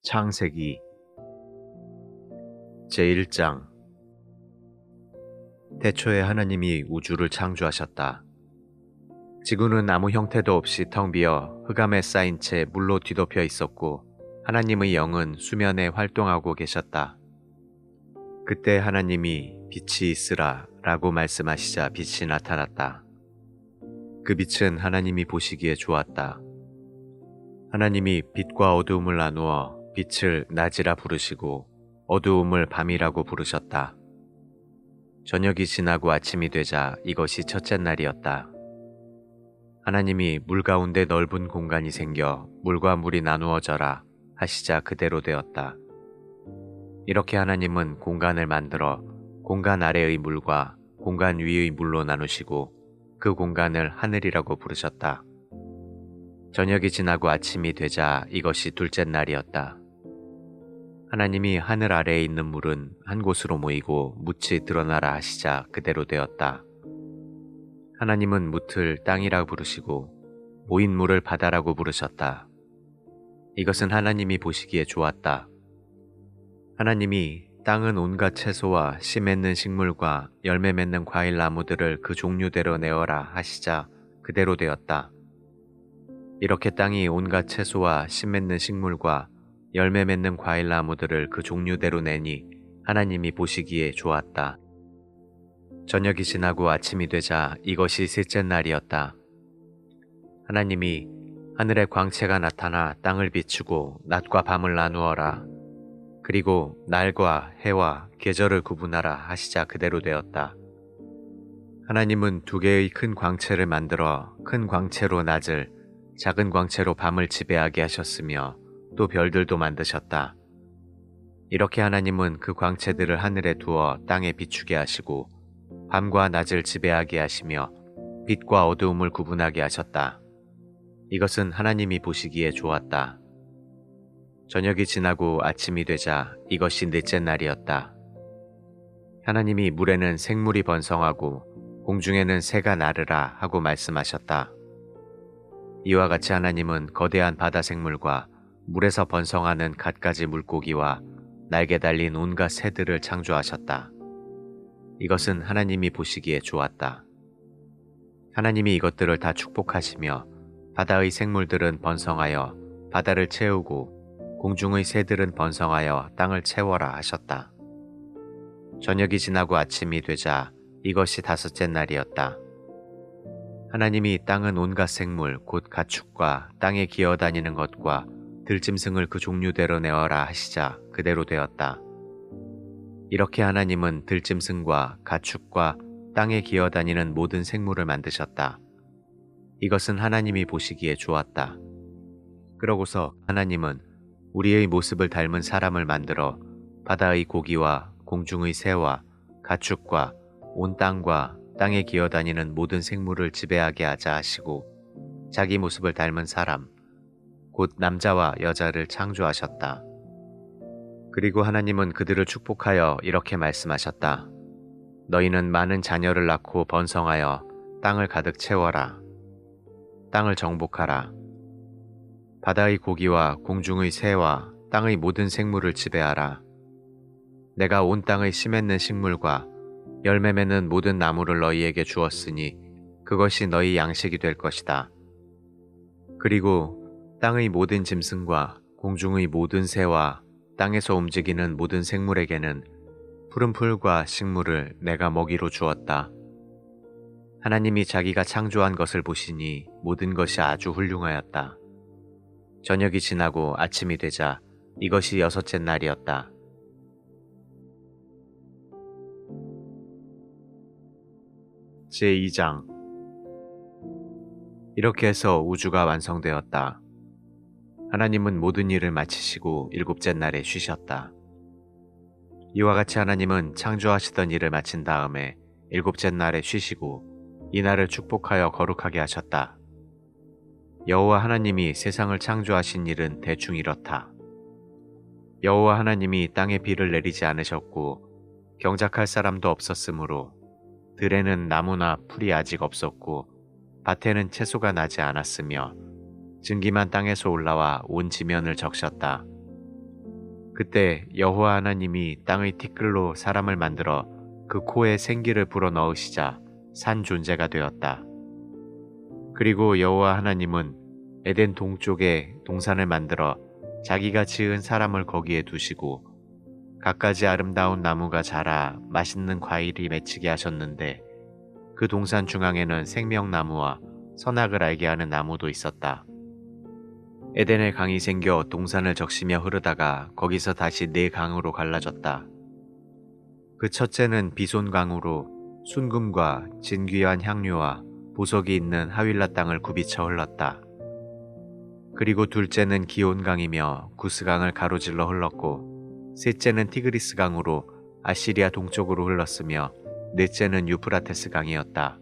창세기 제1장. 태초에 하나님이 우주를 창조하셨다. 지구는 아무 형태도 없이 텅 비어 흑암에 쌓인 채 물로 뒤덮여 있었고 하나님의 영은 수면에 활동하고 계셨다. 그때 하나님이 빛이 있으라 라고 말씀하시자 빛이 나타났다. 그 빛은 하나님이 보시기에 좋았다. 하나님이 빛과 어두움을 나누어 빛을 낮이라 부르시고 어두움을 밤이라고 부르셨다. 저녁이 지나고 아침이 되자 이것이 첫째 날이었다. 하나님이 물 가운데 넓은 공간이 생겨 물과 물이 나누어져라 하시자 그대로 되었다. 이렇게 하나님은 공간을 만들어 공간 아래의 물과 공간 위의 물로 나누시고 그 공간을 하늘이라고 부르셨다. 저녁이 지나고 아침이 되자 이것이 둘째 날이었다. 하나님이 하늘 아래에 있는 물은 한 곳으로 모이고 묻이 드러나라 하시자 그대로 되었다. 하나님은 묻을 땅이라 부르시고 모인 물을 바다라고 부르셨다. 이것은 하나님이 보시기에 좋았다. 하나님이 땅은 온갖 채소와 씨 맺는 식물과 열매 맺는 과일 나무들을 그 종류대로 내어라 하시자 그대로 되었다. 이렇게 땅이 온갖 채소와 씨 맺는 식물과 열매 맺는 과일 나무들을 그 종류대로 내니 하나님이 보시기에 좋았다. 저녁이 지나고 아침이 되자 이것이 셋째 날이었다. 하나님이 하늘의 광채가 나타나 땅을 비추고 낮과 밤을 나누어라. 그리고 날과 해와 계절을 구분하라 하시자 그대로 되었다. 하나님은 두 개의 큰 광채를 만들어 큰 광채로 낮을, 작은 광채로 밤을 지배하게 하셨으며 또 별들도 만드셨다. 이렇게 하나님은 그 광채들을 하늘에 두어 땅에 비추게 하시고 밤과 낮을 지배하게 하시며 빛과 어두움을 구분하게 하셨다. 이것은 하나님이 보시기에 좋았다. 저녁이 지나고 아침이 되자 이것이 넷째 날이었다. 하나님이 물에는 생물이 번성하고 공중에는 새가 나르라 하고 말씀하셨다. 이와 같이 하나님은 거대한 바다 생물과 물에서 번성하는 갖가지 물고기와 날개 달린 온갖 새들을 창조하셨다. 이것은 하나님이 보시기에 좋았다. 하나님이 이것들을 다 축복하시며 바다의 생물들은 번성하여 바다를 채우고 공중의 새들은 번성하여 땅을 채워라 하셨다. 저녁이 지나고 아침이 되자 이것이 다섯째 날이었다. 하나님이 땅은 온갖 생물 곧 가축과 땅에 기어다니는 것과 들짐승을 그 종류대로 내어라 하시자 그대로 되었다. 이렇게 하나님은 들짐승과 가축과 땅에 기어다니는 모든 생물을 만드셨다. 이것은 하나님이 보시기에 좋았다. 그러고서 하나님은 우리의 모습을 닮은 사람을 만들어 바다의 고기와 공중의 새와 가축과 온 땅과 땅에 기어다니는 모든 생물을 지배하게 하자 하시고 자기 모습을 닮은 사람 곧 남자와 여자를 창조하셨다. 그리고 하나님은 그들을 축복하여 이렇게 말씀하셨다. 너희는 많은 자녀를 낳고 번성하여 땅을 가득 채워라. 땅을 정복하라. 바다의 고기와 공중의 새와 땅의 모든 생물을 지배하라. 내가 온 땅의 씨 맺는 식물과 열매 맺는 모든 나무를 너희에게 주었으니 그것이 너희 양식이 될 것이다. 그리고 땅의 모든 짐승과 공중의 모든 새와 땅에서 움직이는 모든 생물에게는 푸른 풀과 식물을 내가 먹이로 주었다. 하나님이 자기가 창조한 것을 보시니 모든 것이 아주 훌륭하였다. 저녁이 지나고 아침이 되자 이것이 여섯째 날이었다. 제2장. 이렇게 해서 우주가 완성되었다. 하나님은 모든 일을 마치시고 일곱째 날에 쉬셨다. 이와 같이 하나님은 창조하시던 일을 마친 다음에 일곱째 날에 쉬시고 이 날을 축복하여 거룩하게 하셨다. 여호와 하나님이 세상을 창조하신 일은 대충 이렇다. 여호와 하나님이 땅에 비를 내리지 않으셨고 경작할 사람도 없었으므로 들에는 나무나 풀이 아직 없었고 밭에는 채소가 나지 않았으며 증기만 땅에서 올라와 온 지면을 적셨다. 그때 여호와 하나님이 땅의 티끌로 사람을 만들어 그 코에 생기를 불어넣으시자 산 존재가 되었다. 그리고 여호와 하나님은 에덴 동쪽에 동산을 만들어 자기가 지은 사람을 거기에 두시고 갖가지 아름다운 나무가 자라 맛있는 과일이 맺히게 하셨는데 그 동산 중앙에는 생명나무와 선악을 알게 하는 나무도 있었다. 에덴에 강이 생겨 동산을 적시며 흐르다가 거기서 다시 네 강으로 갈라졌다. 그 첫째는 비손강으로 순금과 진귀한 향료와 보석이 있는 하윌라 땅을 굽이쳐 흘렀다. 그리고 둘째는 기온강이며 구스강을 가로질러 흘렀고 셋째는 티그리스강으로 아시리아 동쪽으로 흘렀으며 넷째는 유프라테스 강이었다.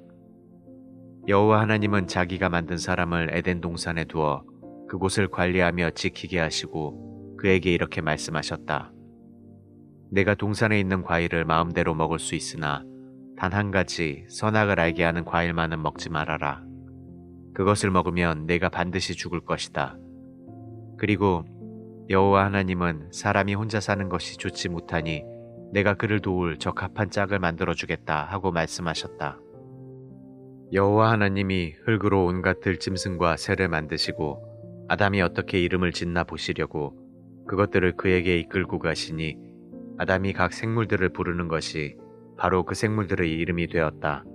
여호와 하나님은 자기가 만든 사람을 에덴 동산에 두어 그곳을 관리하며 지키게 하시고 그에게 이렇게 말씀하셨다. 내가 동산에 있는 과일을 마음대로 먹을 수 있으나 단 한 가지 선악을 알게 하는 과일만은 먹지 말아라. 그것을 먹으면 내가 반드시 죽을 것이다. 그리고 여호와 하나님은 사람이 혼자 사는 것이 좋지 못하니 내가 그를 도울 적합한 짝을 만들어주겠다 하고 말씀하셨다. 여호와 하나님이 흙으로 온갖 들짐승과 새를 만드시고 아담이 어떻게 이름을 짓나 보시려고 그것들을 그에게 이끌고 가시니 아담이 각 생물들을 부르는 것이 바로 그 생물들의 이름이 되었다.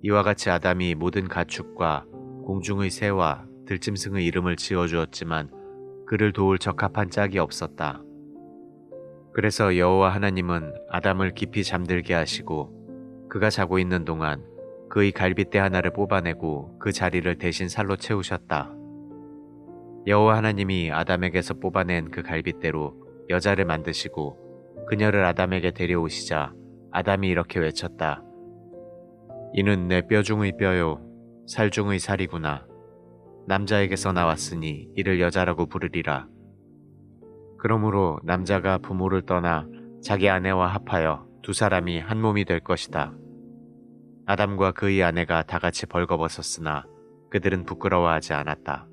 이와 같이 아담이 모든 가축과 공중의 새와 들짐승의 이름을 지어주었지만 그를 도울 적합한 짝이 없었다. 그래서 여호와 하나님은 아담을 깊이 잠들게 하시고 그가 자고 있는 동안 그의 갈빗대 하나를 뽑아내고 그 자리를 대신 살로 채우셨다. 여호와 하나님이 아담에게서 뽑아낸 그 갈빗대로 여자를 만드시고 그녀를 아담에게 데려오시자 아담이 이렇게 외쳤다. 이는 내 뼈 중의 뼈요 살 중의 살이구나. 남자에게서 나왔으니 이를 여자라고 부르리라. 그러므로 남자가 부모를 떠나 자기 아내와 합하여 두 사람이 한 몸이 될 것이다. 아담과 그의 아내가 다 같이 벌거벗었으나 그들은 부끄러워하지 않았다.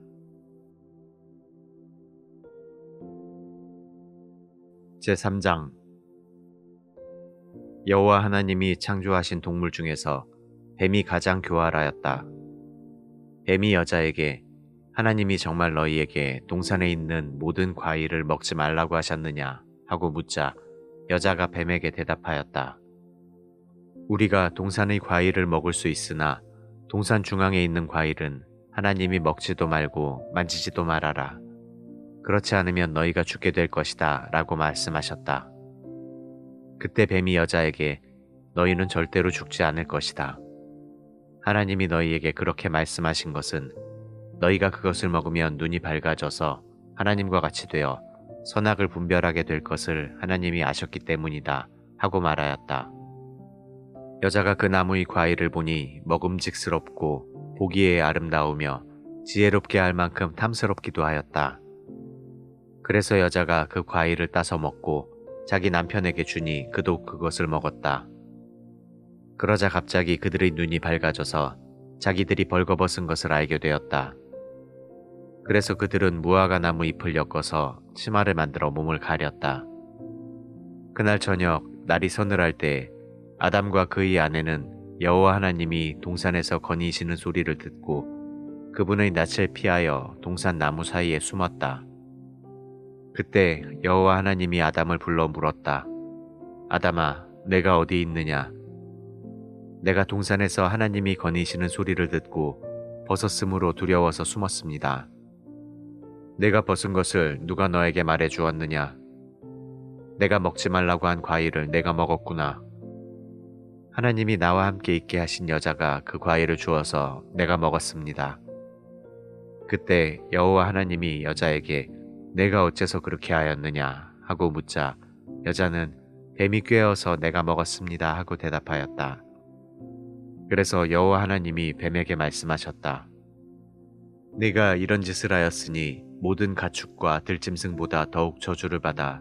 제3장 여호와 하나님이 창조하신 동물 중에서 뱀이 가장 교활하였다. 뱀이 여자에게 하나님이 정말 너희에게 동산에 있는 모든 과일을 먹지 말라고 하셨느냐 하고 묻자 여자가 뱀에게 대답하였다. 우리가 동산의 과일을 먹을 수 있으나 동산 중앙에 있는 과일은 하나님이 먹지도 말고 만지지도 말아라. 그렇지 않으면 너희가 죽게 될 것이다 라고 말씀하셨다. 그때 뱀이 여자에게 너희는 절대로 죽지 않을 것이다. 하나님이 너희에게 그렇게 말씀하신 것은 너희가 그것을 먹으면 눈이 밝아져서 하나님과 같이 되어 선악을 분별하게 될 것을 하나님이 아셨기 때문이다 하고 말하였다. 여자가 그 나무의 과일을 보니 먹음직스럽고 보기에 아름다우며 지혜롭게 할 만큼 탐스럽기도 하였다. 그래서 여자가 그 과일을 따서 먹고 자기 남편에게 주니 그도 그것을 먹었다. 그러자 갑자기 그들의 눈이 밝아져서 자기들이 벌거벗은 것을 알게 되었다. 그래서 그들은 무화과 나무 잎을 엮어서 치마를 만들어 몸을 가렸다. 그날 저녁 날이 서늘할 때 아담과 그의 아내는 여호와 하나님이 동산에서 거니시는 소리를 듣고 그분의 낯을 피하여 동산 나무 사이에 숨었다. 그때 여호와 하나님이 아담을 불러 물었다. 아담아, 내가 어디 있느냐? 내가 동산에서 하나님이 거니시는 소리를 듣고 벗었으므로 두려워서 숨었습니다. 내가 벗은 것을 누가 너에게 말해 주었느냐? 내가 먹지 말라고 한 과일을 내가 먹었구나. 하나님이 나와 함께 있게 하신 여자가 그 과일을 주어서 내가 먹었습니다. 그때 여호와 하나님이 여자에게 내가 어째서 그렇게 하였느냐 하고 묻자 여자는 뱀이 꿰어서 내가 먹었습니다 하고 대답하였다. 그래서 여호와 하나님이 뱀에게 말씀하셨다. 네가 이런 짓을 하였으니 모든 가축과 들짐승보다 더욱 저주를 받아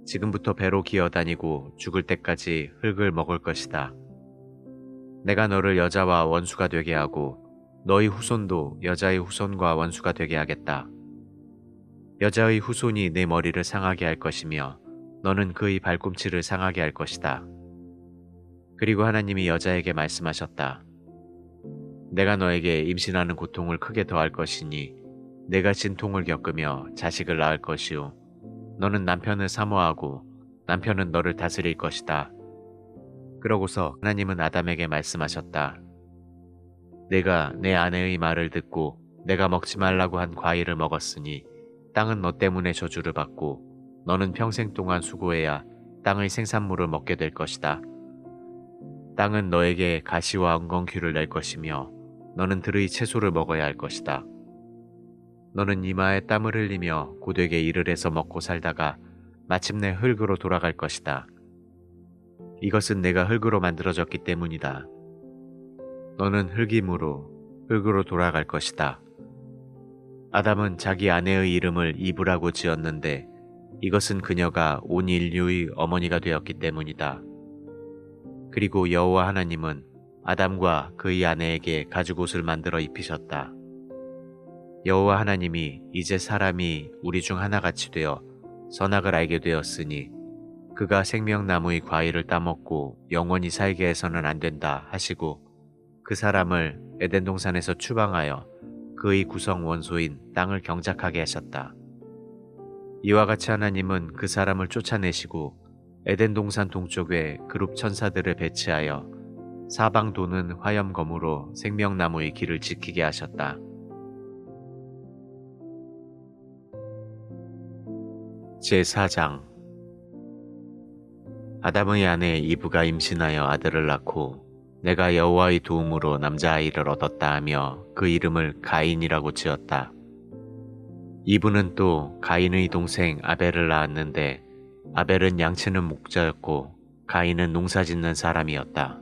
지금부터 배로 기어다니고 죽을 때까지 흙을 먹을 것이다. 내가 너를 여자와 원수가 되게 하고 너희 후손도 여자의 후손과 원수가 되게 하겠다. 여자의 후손이 내 머리를 상하게 할 것이며 너는 그의 발꿈치를 상하게 할 것이다. 그리고 하나님이 여자에게 말씀하셨다. 내가 너에게 임신하는 고통을 크게 더할 것이니 내가 진통을 겪으며 자식을 낳을 것이요. 너는 남편을 사모하고 남편은 너를 다스릴 것이다. 그러고서 하나님은 아담에게 말씀하셨다. 내가 내 아내의 말을 듣고 내가 먹지 말라고 한 과일을 먹었으니 땅은 너 때문에 저주를 받고 너는 평생 동안 수고해야 땅의 생산물을 먹게 될 것이다. 땅은 너에게 가시와 엉겅퀴를 낼 것이며 너는 들의 채소를 먹어야 할 것이다. 너는 이마에 땀을 흘리며 고되게 일을 해서 먹고 살다가 마침내 흙으로 돌아갈 것이다. 이것은 내가 흙으로 만들어졌기 때문이다. 너는 흙이므로 흙으로 돌아갈 것이다. 아담은 자기 아내의 이름을 이브라고 지었는데 이것은 그녀가 온 인류의 어머니가 되었기 때문이다. 그리고 여호와 하나님은 아담과 그의 아내에게 가죽옷을 만들어 입히셨다. 여호와 하나님이 이제 사람이 우리 중 하나같이 되어 선악을 알게 되었으니 그가 생명나무의 과일을 따먹고 영원히 살게 해서는 안 된다 하시고 그 사람을 에덴 동산에서 추방하여 그의 구성 원소인 땅을 경작하게 하셨다. 이와 같이 하나님은 그 사람을 쫓아내시고 에덴 동산 동쪽에 그룹 천사들을 배치하여 사방 도는 화염검으로 생명나무의 길을 지키게 하셨다. 제4장 아담의 아내 이브가 임신하여 아들을 낳고 내가 여호와의 도움으로 남자아이를 얻었다 하며 그 이름을 가인이라고 지었다. 이브는 또 가인의 동생 아벨을 낳았는데 아벨은 양치는 목자였고 가인은 농사짓는 사람이었다.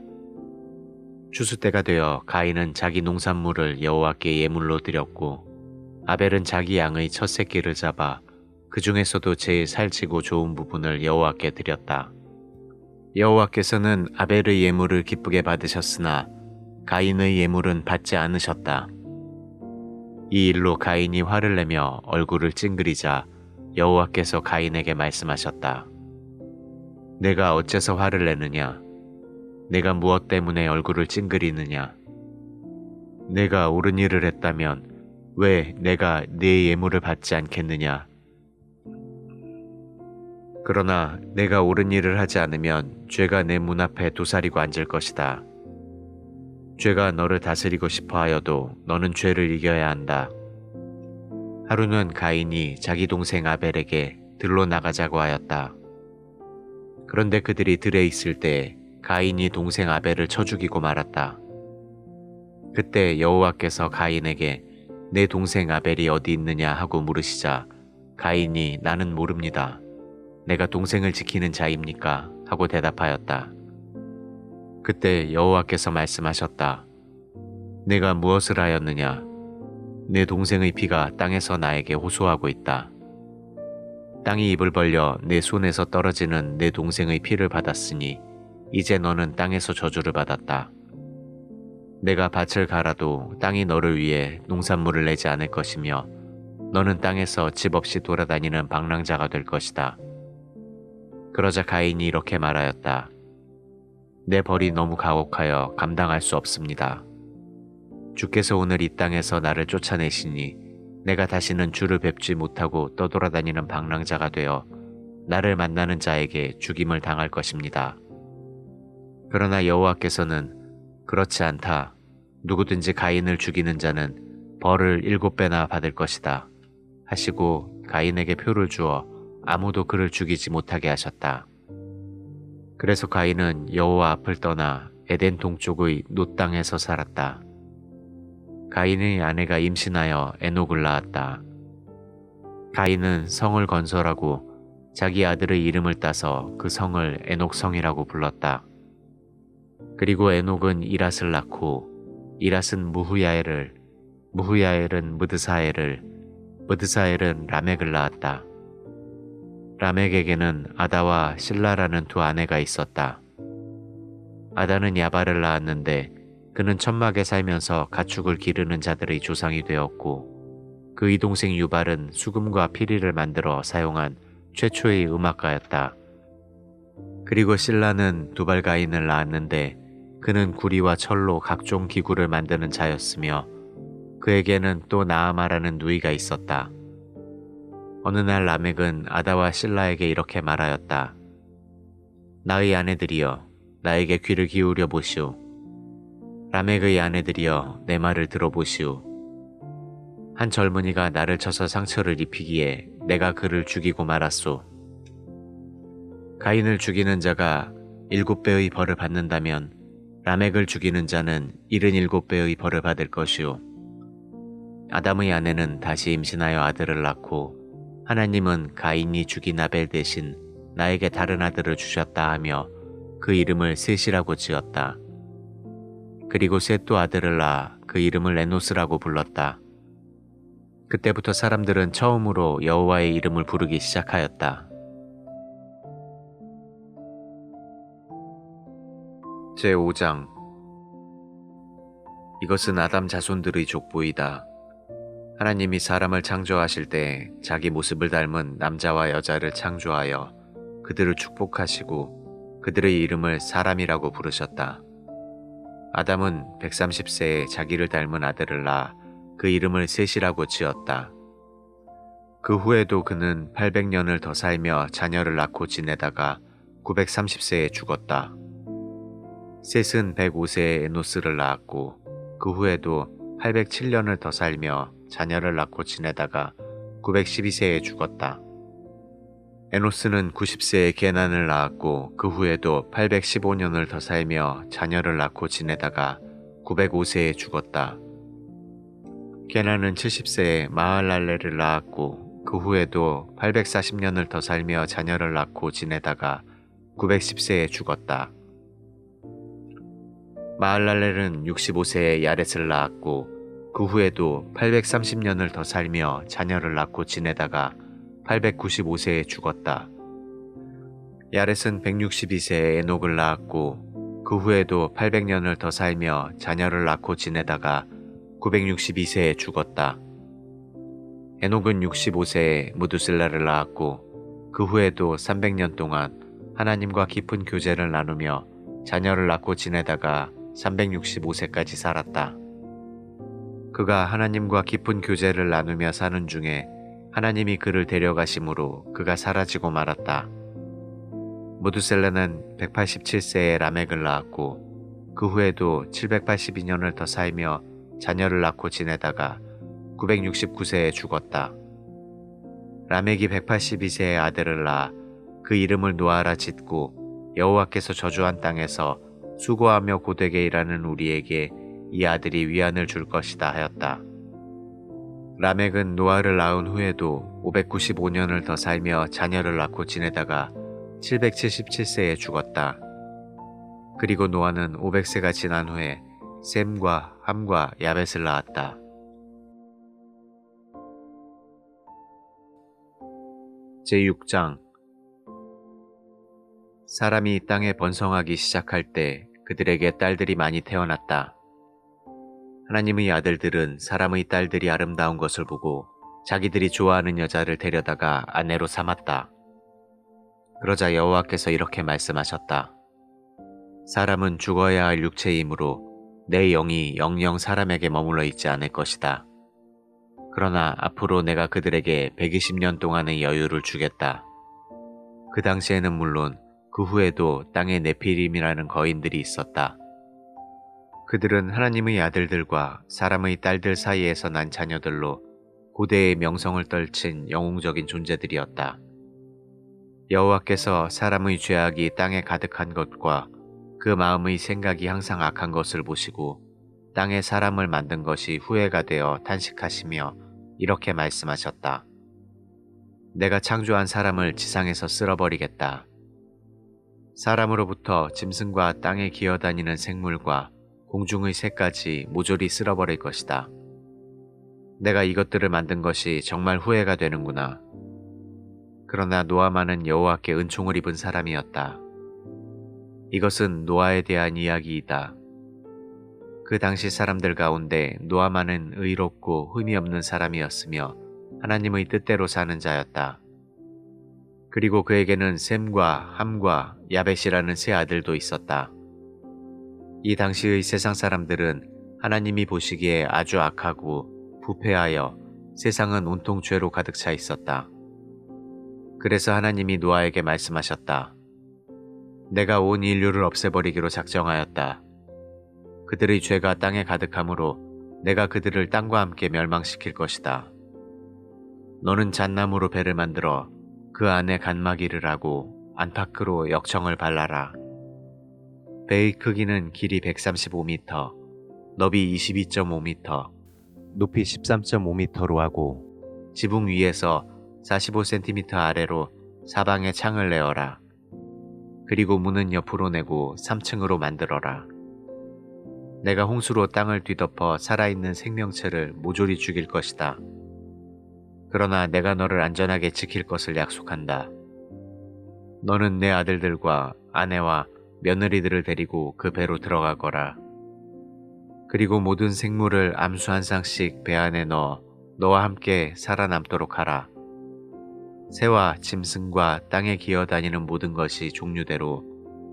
추수 때가 되어 가인은 자기 농산물을 여호와께 예물로 드렸고 아벨은 자기 양의 첫 새끼를 잡아 그 중에서도 제일 살찌고 좋은 부분을 여호와께 드렸다. 여호와께서는 아벨의 예물을 기쁘게 받으셨으나 가인의 예물은 받지 않으셨다. 이 일로 가인이 화를 내며 얼굴을 찡그리자 여호와께서 가인에게 말씀하셨다. 내가 어째서 화를 내느냐? 내가 무엇 때문에 얼굴을 찡그리느냐? 내가 옳은 일을 했다면 왜 내가 네 예물을 받지 않겠느냐? 그러나 내가 옳은 일을 하지 않으면 죄가 내 문 앞에 도사리고 앉을 것이다. 죄가 너를 다스리고 싶어 하여도 너는 죄를 이겨야 한다. 하루는 가인이 자기 동생 아벨에게 들로 나가자고 하였다. 그런데 그들이 들에 있을 때 가인이 동생 아벨을 쳐 죽이고 말았다. 그때 여호와께서 가인에게 내 동생 아벨이 어디 있느냐 하고 물으시자 가인이 나는 모릅니다. 내가 동생을 지키는 자입니까? 하고 대답하였다. 그때 여호와께서 말씀하셨다. 내가 무엇을 하였느냐? 내 동생의 피가 땅에서 나에게 호소하고 있다. 땅이 입을 벌려 내 손에서 떨어지는 내 동생의 피를 받았으니 이제 너는 땅에서 저주를 받았다. 내가 밭을 갈아도 땅이 너를 위해 농산물을 내지 않을 것이며 너는 땅에서 집 없이 돌아다니는 방랑자가 될 것이다. 그러자 가인이 이렇게 말하였다. 내 벌이 너무 가혹하여 감당할 수 없습니다. 주께서 오늘 이 땅에서 나를 쫓아내시니 내가 다시는 주를 뵙지 못하고 떠돌아다니는 방랑자가 되어 나를 만나는 자에게 죽임을 당할 것입니다. 그러나 여호와께서는 그렇지 않다. 누구든지 가인을 죽이는 자는 벌을 7배나 받을 것이다. 하시고 가인에게 표를 주어 아무도 그를 죽이지 못하게 하셨다. 그래서 가인은 여호와 앞을 떠나 에덴 동쪽의 놋 땅에서 살았다. 가인의 아내가 임신하여 에녹을 낳았다. 가인은 성을 건설하고 자기 아들의 이름을 따서 그 성을 에녹성이라고 불렀다. 그리고 에녹은 이랏을 낳고 이랏은 무후야엘을, 무후야엘은 무드사엘을, 무드사엘은 라멕을 낳았다. 라멕에게는 아다와 실라라는 두 아내가 있었다. 아다는 야발을 낳았는데 그는 천막에 살면서 가축을 기르는 자들의 조상이 되었고 그의 동생 유발은 수금과 피리를 만들어 사용한 최초의 음악가였다. 그리고 실라는 두발가인을 낳았는데 그는 구리와 철로 각종 기구를 만드는 자였으며 그에게는 또 나아마라는 누이가 있었다. 어느 날 라멕은 아다와 실라에게 이렇게 말하였다. 나의 아내들이여, 나에게 귀를 기울여 보시오. 라멕의 아내들이여, 내 말을 들어보시오. 한 젊은이가 나를 쳐서 상처를 입히기에 내가 그를 죽이고 말았소. 가인을 죽이는 자가 7배의 벌을 받는다면 라멕을 죽이는 자는 77배의 벌을 받을 것이오. 아담의 아내는 다시 임신하여 아들을 낳고 하나님은 가인이 죽인 아벨 대신 나에게 다른 아들을 주셨다 하며 그 이름을 셋이라고 지었다. 그리고 셋도 아들을 낳아 그 이름을 에노스라고 불렀다. 그때부터 사람들은 처음으로 여호와의 이름을 부르기 시작하였다. 제5장. 이것은 아담 자손들의 족보이다. 하나님이 사람을 창조하실 때 자기 모습을 닮은 남자와 여자를 창조하여 그들을 축복하시고 그들의 이름을 사람이라고 부르셨다. 아담은 130세에 자기를 닮은 아들을 낳아 그 이름을 셋이라고 지었다. 그 후에도 그는 800년을 더 살며 자녀를 낳고 지내다가 930세에 죽었다. 셋은 105세에 에노스를 낳았고 그 후에도 807년을 더 살며 자녀를 낳고 지내다가 912세에 죽었다. 에노스는 90세에 게난을 낳았고 그 후에도 815년을 더 살며 자녀를 낳고 지내다가 905세에 죽었다. 게난은 70세에 마할랄레를 낳았고 그 후에도 840년을 더 살며 자녀를 낳고 지내다가 910세에 죽었다. 마할랄렐은 65세에 야렛을 낳았고 그 후에도 830년을 더 살며 자녀를 낳고 지내다가 895세에 죽었다. 야렛은 162세에 에녹을 낳았고 그 후에도 800년을 더 살며 자녀를 낳고 지내다가 962세에 죽었다. 에녹은 65세에 무두슬라를 낳았고 그 후에도 300년 동안 하나님과 깊은 교제를 나누며 자녀를 낳고 지내다가 365세까지 살았다. 그가 하나님과 깊은 교제를 나누며 사는 중에 하나님이 그를 데려가심으로 그가 사라지고 말았다. 무두셀라는 187세에 라멕을 낳았고 그 후에도 782년을 더 살며 자녀를 낳고 지내다가 969세에 죽었다. 라멕이 182세에 아들을 낳아 그 이름을 노아라 짓고 여호와께서 저주한 땅에서 수고하며 고되게 일하는 우리에게 이 아들이 위안을 줄 것이다 하였다. 라멕은 노아를 낳은 후에도 595년을 더 살며 자녀를 낳고 지내다가 777세에 죽었다. 그리고 노아는 500세가 지난 후에 셈과 함과 야벳을 낳았다. 제6장. 사람이 땅에 번성하기 시작할 때 그들에게 딸들이 많이 태어났다. 하나님의 아들들은 사람의 딸들이 아름다운 것을 보고 자기들이 좋아하는 여자를 데려다가 아내로 삼았다. 그러자 여호와께서 이렇게 말씀하셨다. 사람은 죽어야 할 육체이므로 내 영이 영영 사람에게 머물러 있지 않을 것이다. 그러나 앞으로 내가 그들에게 120년 동안의 여유를 주겠다. 그 당시에는 물론 그 후에도 땅에 네피림이라는 거인들이 있었다. 그들은 하나님의 아들들과 사람의 딸들 사이에서 난 자녀들로 고대의 명성을 떨친 영웅적인 존재들이었다. 여호와께서 사람의 죄악이 땅에 가득한 것과 그 마음의 생각이 항상 악한 것을 보시고 땅에 사람을 만든 것이 후회가 되어 탄식하시며 이렇게 말씀하셨다. 내가 창조한 사람을 지상에서 쓸어버리겠다. 사람으로부터 짐승과 땅에 기어다니는 생물과 공중의 새까지 모조리 쓸어버릴 것이다. 내가 이것들을 만든 것이 정말 후회가 되는구나. 그러나 노아만은 여호와께 은총을 입은 사람이었다. 이것은 노아에 대한 이야기이다. 그 당시 사람들 가운데 노아만은 의롭고 흠이 없는 사람이었으며 하나님의 뜻대로 사는 자였다. 그리고 그에게는 셈과 함과 야벳이라는 세 아들도 있었다. 이 당시의 세상 사람들은 하나님이 보시기에 아주 악하고 부패하여 세상은 온통 죄로 가득 차 있었다. 그래서 하나님이 노아에게 말씀하셨다. 내가 온 인류를 없애버리기로 작정하였다. 그들의 죄가 땅에 가득하므로 내가 그들을 땅과 함께 멸망시킬 것이다. 너는 잣나무로 배를 만들어 그 안에 간마기를 하고 안팎으로 역청을 발라라. 배의 크기는 길이 135m, 너비 22.5m, 높이 13.5m로 하고 지붕 위에서 45cm 아래로 사방에 창을 내어라. 그리고 문은 옆으로 내고 3층으로 만들어라. 내가 홍수로 땅을 뒤덮어 살아있는 생명체를 모조리 죽일 것이다. 그러나 내가 너를 안전하게 지킬 것을 약속한다. 너는 내 아들들과 아내와 며느리들을 데리고 그 배로 들어가거라. 그리고 모든 생물을 암수 한 쌍씩 배 안에 넣어 너와 함께 살아남도록 하라. 새와 짐승과 땅에 기어다니는 모든 것이 종류대로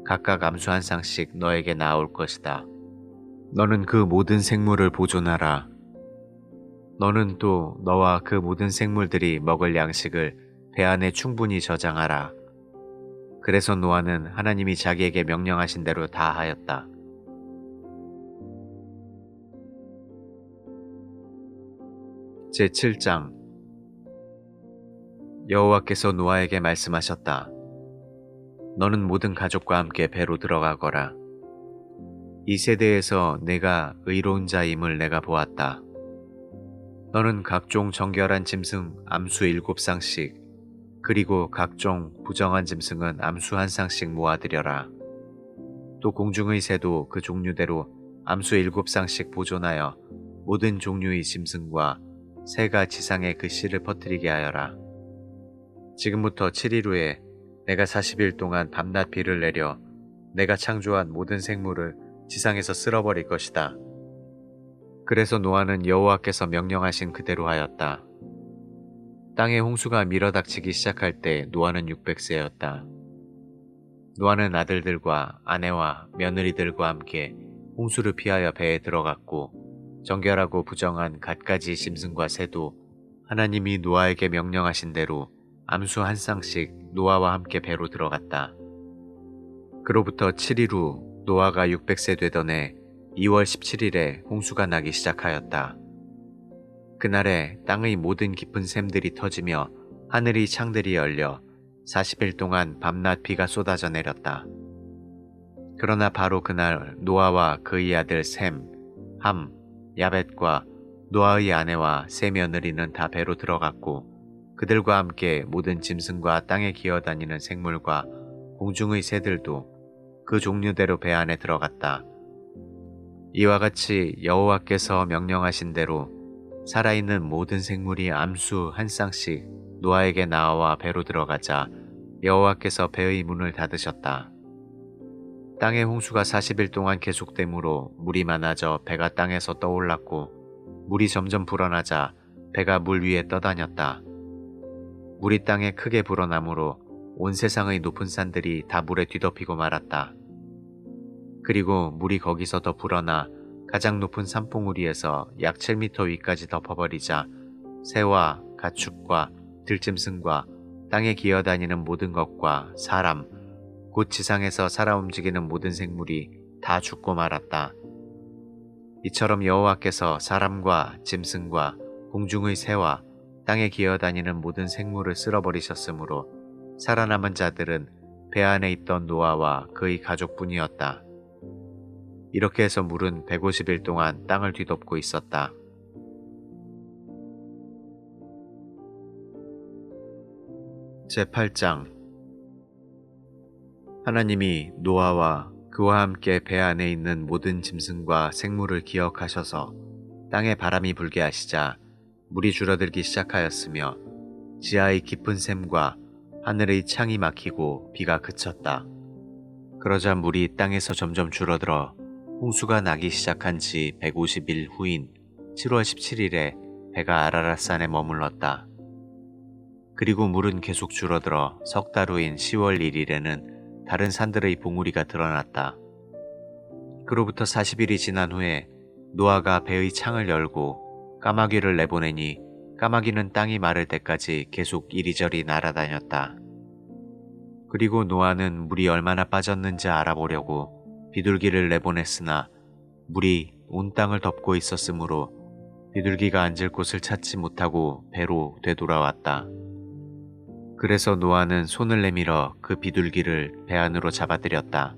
각각 암수 한 쌍씩 너에게 나올 것이다. 너는 그 모든 생물을 보존하라. 너는 또 너와 그 모든 생물들이 먹을 양식을 배 안에 충분히 저장하라. 그래서 노아는 하나님이 자기에게 명령하신 대로 다 하였다. 제7장 여호와께서 노아에게 말씀하셨다. 너는 모든 가족과 함께 배로 들어가거라. 이 세대에서 내가 의로운 자임을 내가 보았다. 너는 각종 정결한 짐승 암수 7쌍씩 그리고 각종 부정한 짐승은 암수 1쌍씩 모아들여라. 또 공중의 새도 그 종류대로 암수 7쌍씩 보존하여 모든 종류의 짐승과 새가 지상에 그 씨를 퍼뜨리게 하여라. 지금부터 7일 후에 내가 40일 동안 밤낮 비를 내려 내가 창조한 모든 생물을 지상에서 쓸어버릴 것이다. 그래서 노아는 여호와께서 명령하신 그대로 하였다. 땅에 홍수가 밀어닥치기 시작할 때 노아는 600세였다. 노아는 아들들과 아내와 며느리들과 함께 홍수를 피하여 배에 들어갔고 정결하고 부정한 갖가지 짐승과 새도 하나님이 노아에게 명령하신 대로 암수 1쌍씩 노아와 함께 배로 들어갔다. 그로부터 7일 후 노아가 600세 되던 해 2월 17일에 홍수가 나기 시작하였다. 그날에 땅의 모든 깊은 샘들이 터지며 하늘의 창들이 열려 40일 동안 밤낮 비가 쏟아져 내렸다. 그러나 바로 그날 노아와 그의 아들 셈, 함, 야벳과 노아의 아내와 세 며느리는 다 배로 들어갔고 그들과 함께 모든 짐승과 땅에 기어다니는 생물과 공중의 새들도 그 종류대로 배 안에 들어갔다. 이와 같이 여호와께서 명령하신 대로 살아있는 모든 생물이 암수 1쌍씩 노아에게 나와 배로 들어가자 여호와께서 배의 문을 닫으셨다. 땅의 홍수가 40일 동안 계속되므로 물이 많아져 배가 땅에서 떠올랐고 물이 점점 불어나자 배가 물 위에 떠다녔다. 물이 땅에 크게 불어나므로 온 세상의 높은 산들이 다 물에 뒤덮이고 말았다. 그리고 물이 거기서 더 불어나 가장 높은 산봉우리에서 약 7m 위까지 덮어버리자 새와 가축과 들짐승과 땅에 기어다니는 모든 것과 사람, 곧 지상에서 살아 움직이는 모든 생물이 다 죽고 말았다. 이처럼 여호와께서 사람과 짐승과 공중의 새와 땅에 기어다니는 모든 생물을 쓸어버리셨으므로 살아남은 자들은 배 안에 있던 노아와 그의 가족뿐이었다. 이렇게 해서 물은 150일 동안 땅을 뒤덮고 있었다. 제8장 하나님이 노아와 그와 함께 배 안에 있는 모든 짐승과 생물을 기억하셔서 땅에 바람이 불게 하시자 물이 줄어들기 시작하였으며 지하의 깊은 샘과 하늘의 창이 막히고 비가 그쳤다. 그러자 물이 땅에서 점점 줄어들어 홍수가 나기 시작한 지 150일 후인 7월 17일에 배가 아라랏산에 머물렀다. 그리고 물은 계속 줄어들어 석 달 후인 10월 1일에는 다른 산들의 봉우리가 드러났다. 그로부터 40일이 지난 후에 노아가 배의 창을 열고 까마귀를 내보내니 까마귀는 땅이 마를 때까지 계속 이리저리 날아다녔다. 그리고 노아는 물이 얼마나 빠졌는지 알아보려고 비둘기를 내보냈으나 물이 온 땅을 덮고 있었으므로 비둘기가 앉을 곳을 찾지 못하고 배로 되돌아왔다. 그래서 노아는 손을 내밀어 그 비둘기를 배 안으로 잡아들였다.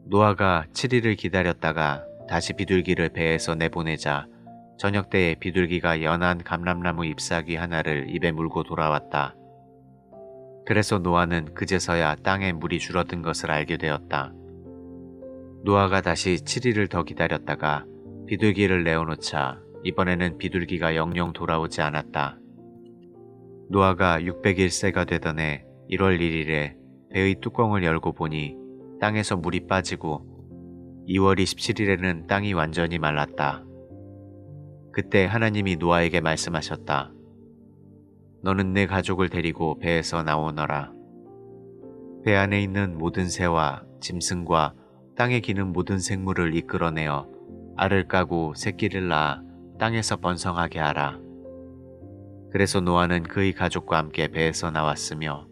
노아가 7일을 기다렸다가 다시 비둘기를 배에서 내보내자 저녁 때에 비둘기가 연한 감람나무 잎사귀 하나를 입에 물고 돌아왔다. 그래서 노아는 그제서야 땅에 물이 줄어든 것을 알게 되었다. 노아가 다시 7일을 더 기다렸다가 비둘기를 내어놓자 이번에는 비둘기가 영영 돌아오지 않았다. 노아가 600일세가 되던 해 1월 1일에 배의 뚜껑을 열고 보니 땅에서 물이 빠지고 2월 27일에는 땅이 완전히 말랐다. 그때 하나님이 노아에게 말씀하셨다. 너는 내 가족을 데리고 배에서 나오너라. 배 안에 있는 모든 새와 짐승과 땅에 기는 모든 생물을 이끌어내어 알을 까고 새끼를 낳아 땅에서 번성하게 하라. 그래서 노아는 그의 가족과 함께 배에서 나왔으며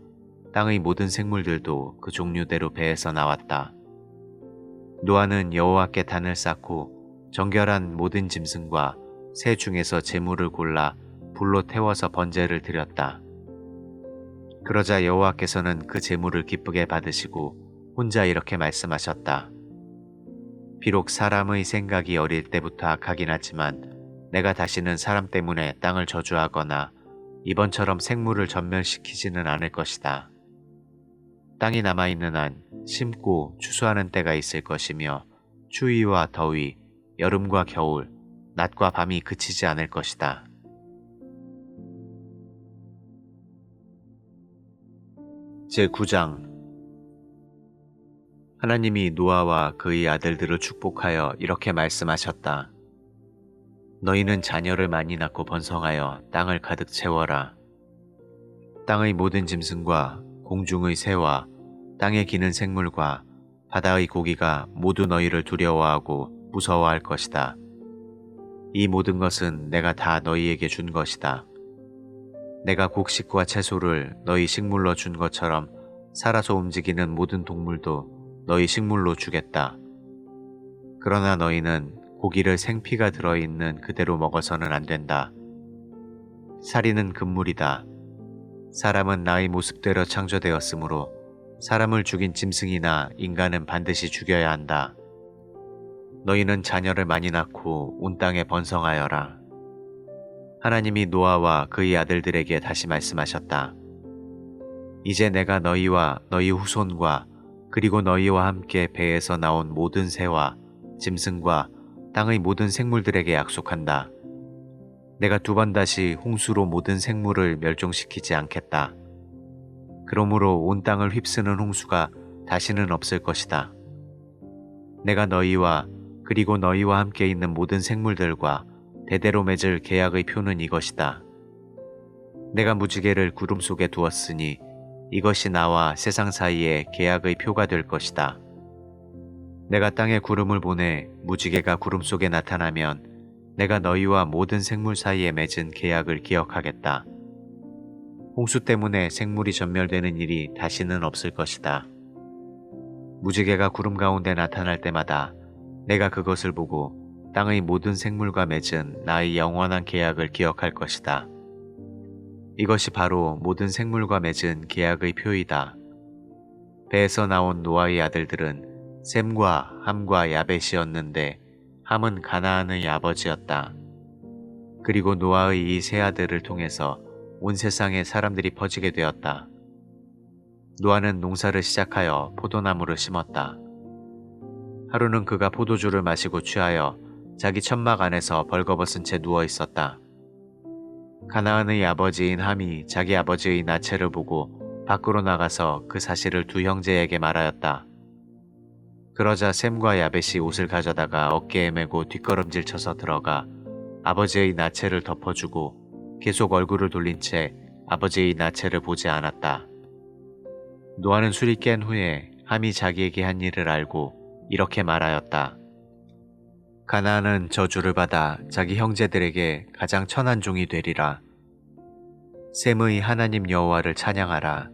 땅의 모든 생물들도 그 종류대로 배에서 나왔다. 노아는 여호와께 단을 쌓고 정결한 모든 짐승과 새 중에서 제물을 골라 불로 태워서 번제를 드렸다. 그러자 여호와께서는 그 제물을 기쁘게 받으시고 혼자 이렇게 말씀하셨다. 비록 사람의 생각이 어릴 때부터 악하긴 하지만 내가 다시는 사람 때문에 땅을 저주하거나 이번처럼 생물을 전멸시키지는 않을 것이다. 땅이 남아있는 한 심고 추수하는 때가 있을 것이며 추위와 더위, 여름과 겨울, 낮과 밤이 그치지 않을 것이다. 제9장 하나님이 노아와 그의 아들들을 축복하여 이렇게 말씀하셨다. 너희는 자녀를 많이 낳고 번성하여 땅을 가득 채워라. 땅의 모든 짐승과 공중의 새와 땅에 기는 생물과 바다의 고기가 모두 너희를 두려워하고 무서워할 것이다. 이 모든 것은 내가 다 너희에게 준 것이다. 내가 곡식과 채소를 너희 식물로 준 것처럼 살아서 움직이는 모든 동물도 너희 식물로 주겠다. 그러나 너희는 고기를 생피가 들어있는 그대로 먹어서는 안 된다. 살인은 금물이다. 사람은 나의 모습대로 창조되었으므로 사람을 죽인 짐승이나 인간은 반드시 죽여야 한다. 너희는 자녀를 많이 낳고 온 땅에 번성하여라. 하나님이 노아와 그의 아들들에게 다시 말씀하셨다. 이제 내가 너희와 너희 후손과 그리고 너희와 함께 배에서 나온 모든 새와 짐승과 땅의 모든 생물들에게 약속한다. 내가 2번 다시 홍수로 모든 생물을 멸종시키지 않겠다. 그러므로 온 땅을 휩쓰는 홍수가 다시는 없을 것이다. 내가 너희와 그리고 너희와 함께 있는 모든 생물들과 대대로 맺을 계약의 표는 이것이다. 내가 무지개를 구름 속에 두었으니 이것이 나와 세상 사이에 계약의 표가 될 것이다. 내가 땅에 구름을 보내 무지개가 구름 속에 나타나면 내가 너희와 모든 생물 사이에 맺은 계약을 기억하겠다. 홍수 때문에 생물이 전멸되는 일이 다시는 없을 것이다. 무지개가 구름 가운데 나타날 때마다 내가 그것을 보고 땅의 모든 생물과 맺은 나의 영원한 계약을 기억할 것이다. 이것이 바로 모든 생물과 맺은 계약의 표이다. 배에서 나온 노아의 아들들은 셈과 함과 야벳이었는데 함은 가나안의 아버지였다. 그리고 노아의 이 세 아들을 통해서 온 세상에 사람들이 퍼지게 되었다. 노아는 농사를 시작하여 포도나무를 심었다. 하루는 그가 포도주를 마시고 취하여 자기 천막 안에서 벌거벗은 채 누워 있었다. 가나안의 아버지인 함이 자기 아버지의 나체를 보고 밖으로 나가서 그 사실을 두 형제에게 말하였다. 그러자 샘과 야벳이 옷을 가져다가 어깨에 메고 뒷걸음질 쳐서 들어가 아버지의 나체를 덮어주고 계속 얼굴을 돌린 채 아버지의 나체를 보지 않았다. 노아는 술이 깬 후에 함이 자기에게 한 일을 알고 이렇게 말하였다. 가나안은 저주를 받아 자기 형제들에게 가장 천한 종이 되리라. 셈의 하나님 여호와를 찬양하라.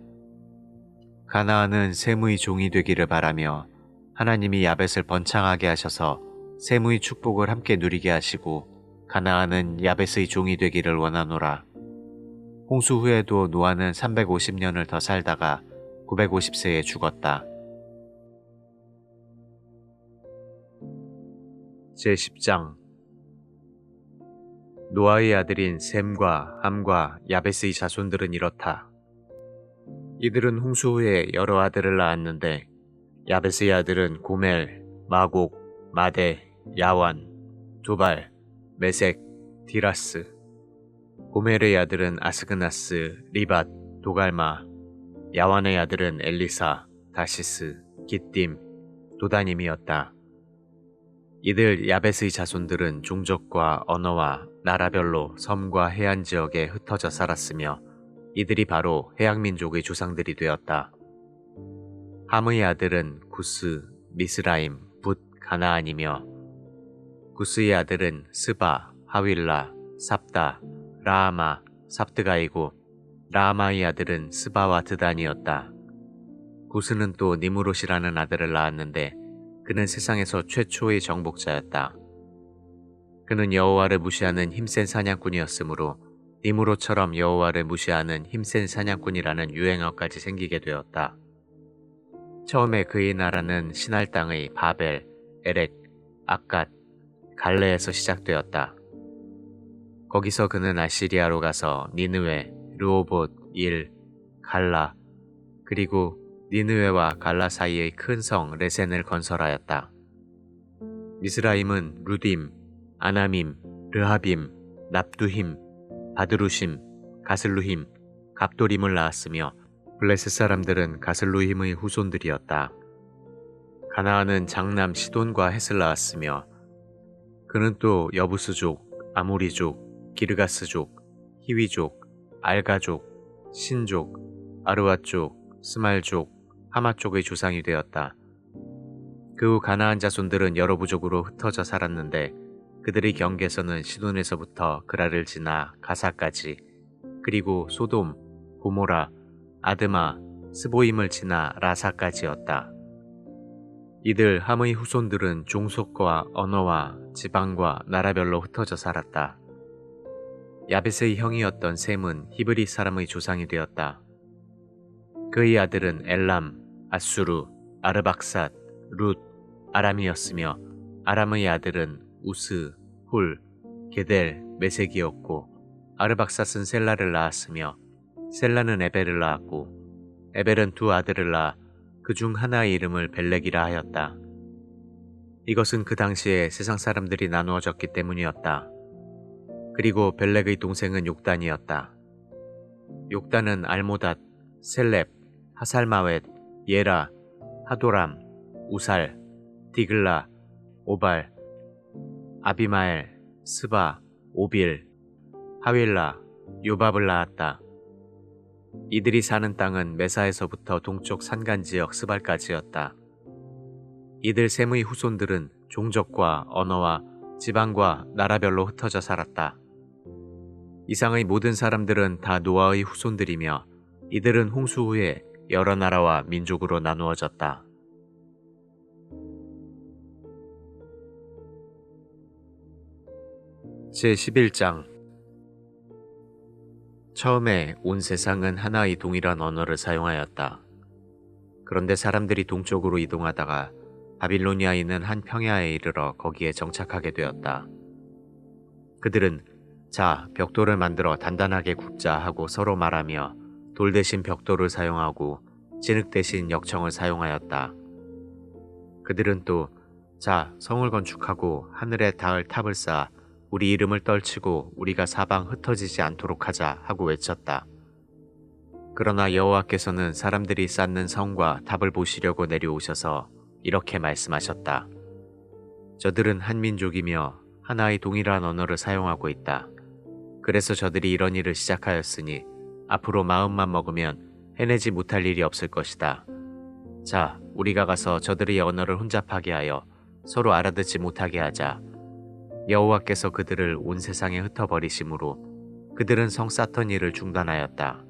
가나안은 셈의 종이 되기를 바라며 하나님이 야벳을 번창하게 하셔서 셈의 축복을 함께 누리게 하시고 가나안은 야벳의 종이 되기를 원하노라. 홍수 후에도 노아는 350년을 더 살다가 950세에 죽었다. 제10장 노아의 아들인 셈과 함과 야벳의 자손들은 이렇다. 이들은 홍수 후에 여러 아들을 낳았는데 야벳의 아들은 고멜, 마곡, 마대, 야완, 두발, 메색, 디라스. 고멜의 아들은 아스그나스, 리밧, 도갈마. 야완의 아들은 엘리사, 다시스, 기띔, 도다님이었다. 이들 야벳의 자손들은 종족과 언어와 나라별로 섬과 해안 지역에 흩어져 살았으며 이들이 바로 해양민족의 조상들이 되었다. 함의 아들은 구스, 미스라임, 붓, 가나안이며 구스의 아들은 스바, 하윌라, 삽다, 라아마, 삽드가이고 라아마의 아들은 스바와 드단이었다. 구스는 또 니무롯이라는 아들을 낳았는데 그는 세상에서 최초의 정복자였다. 그는 여호와를 무시하는 힘센 사냥꾼이었으므로 니무롯처럼 여호와를 무시하는 힘센 사냥꾼이라는 유행어까지 생기게 되었다. 처음에 그의 나라는 신할 땅의 바벨, 에렉, 아갓, 갈레에서 시작되었다. 거기서 그는 아시리아로 가서 니느웨, 르호봇, 일, 갈라, 그리고 니느웨와 갈라 사이의 큰 성 레센을 건설하였다. 미스라임은 루딤, 아나밈, 르하빔, 납두힘, 바드루심, 가슬루힘, 갑도림을 낳았으며 블레셋 사람들은 가슬루힘의 후손들이었다. 가나안은 장남 시돈과 헷을 낳았으며 그는 또 여부스족, 아모리족, 기르가스족, 히위족, 알가족, 신족, 아르와족, 스말족, 하마족의 조상이 되었다. 그 후 가나안 자손들은 여러 부족으로 흩어져 살았는데 그들의 경계선은 시돈에서부터 그라를 지나 가사까지 그리고 소돔, 고모라, 아드마, 스보임을 지나 라사까지였다. 이들 함의 후손들은 종속과 언어와 지방과 나라별로 흩어져 살았다. 야벳의 형이었던 셈은 히브리 사람의 조상이 되었다. 그의 아들은 엘람, 아수르, 아르박삿, 룻, 아람이었으며 아람의 아들은 우스, 훌, 게델, 메색이었고 아르박삿은 셀라를 낳았으며 셀라는 에벨을 낳았고 에벨은 두 아들을 낳아 그중 하나의 이름을 벨렉이라 하였다. 이것은 그 당시에 세상 사람들이 나누어졌기 때문이었다. 그리고 벨렉의 동생은 욕단이었다. 욕단은 알모닷, 셀렙, 하살마웻, 예라, 하도람, 우살, 디글라, 오발, 아비마엘, 스바, 오빌, 하윌라, 요밥을 낳았다. 이들이 사는 땅은 메사에서부터 동쪽 산간지역 스발까지였다. 이들 셈의 후손들은 종족과 언어와 지방과 나라별로 흩어져 살았다. 이상의 모든 사람들은 다 노아의 후손들이며 이들은 홍수 후에 여러 나라와 민족으로 나누어졌다. 제11장 처음에 온 세상은 하나의 동일한 언어를 사용하였다. 그런데 사람들이 동쪽으로 이동하다가 바빌로니아에 있는 한 평야에 이르러 거기에 정착하게 되었다. 그들은 자, 벽돌을 만들어 단단하게 굽자 하고 서로 말하며 돌 대신 벽돌을 사용하고 진흙 대신 역청을 사용하였다. 그들은 또 자, 성을 건축하고 하늘에 닿을 탑을 쌓아 우리 이름을 떨치고 우리가 사방 흩어지지 않도록 하자 하고 외쳤다. 그러나 여호와께서는 사람들이 쌓는 성과 탑을 보시려고 내려오셔서 이렇게 말씀하셨다. 저들은 한 민족이며 하나의 동일한 언어를 사용하고 있다. 그래서 저들이 이런 일을 시작하였으니 앞으로 마음만 먹으면 해내지 못할 일이 없을 것이다. 자, 우리가 가서 저들의 언어를 혼잡하게 하여 서로 알아듣지 못하게 하자. 여호와께서 그들을 온 세상에 흩어버리심으로 그들은 성 사터니를 중단하였다.